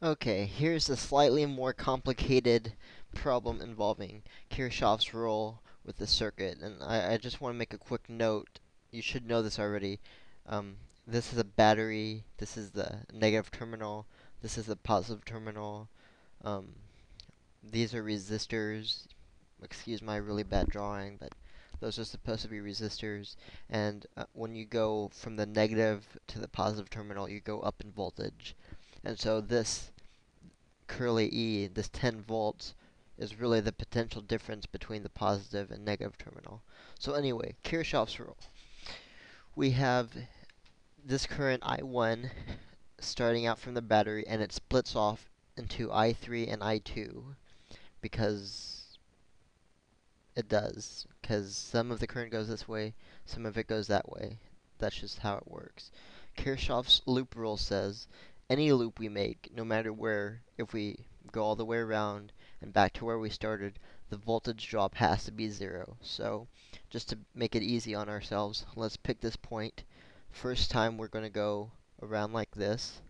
Okay, here's a slightly more complicated problem involving Kirchhoff's rule with the circuit, and I just want to make a quick note. You should know this already. Um, this is a battery, this is the negative terminal, this is the positive terminal. Um, these are resistors. Excuse my really bad drawing, but those are supposed to be resistors. And when you go from the negative to the positive terminal, you go up in voltage. And so this curly E, this 10 volts, is really the potential difference between the positive and negative terminal. So anyway, Kirchhoff's rule. We have this current I1 starting out from the battery, and it splits off into I3 and I2 because it does. Because some of the current goes this way, some of it goes that way. That's just how it works. Kirchhoff's loop rule says any loop we make, no matter where, if we go all the way around and back to where we started, the voltage drop has to be zero. So, just to make it easy on ourselves, let's pick this point. First time we're going to go around like this.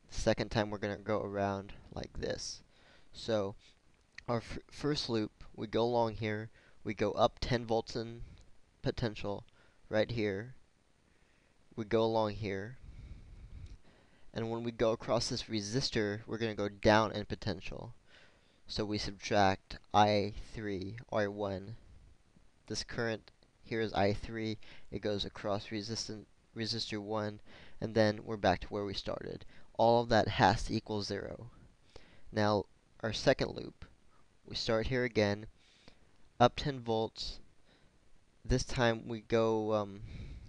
Second time we're going to go around like this. So, our first loop, we go along here, we go up 10 volts in potential right here. We go along here, and when we go across this resistor, we're going to go down in potential. So we subtract I3, R1. This current here is I3. It goes across resistor 1, and then we're back to where we started. All of that has to equal 0. Now, our second loop, we start here again, up 10 volts. This time we go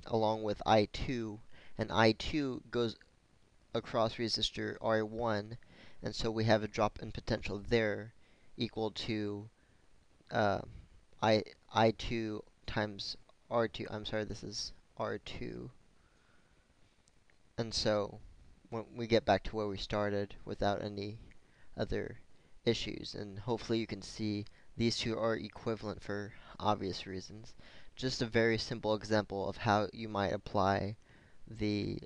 along with I2, and I2 goes across resistor R1, and so we have a drop in potential there equal to uh, I I2 times R2. I'm sorry, this is R2. And so when we get back to where we started without any other issues, and hopefully you can see these two are equivalent for obvious reasons. Just a very simple example of how you might apply the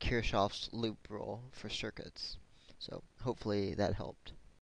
Kirchhoff's loop rule for circuits. So hopefully that helped.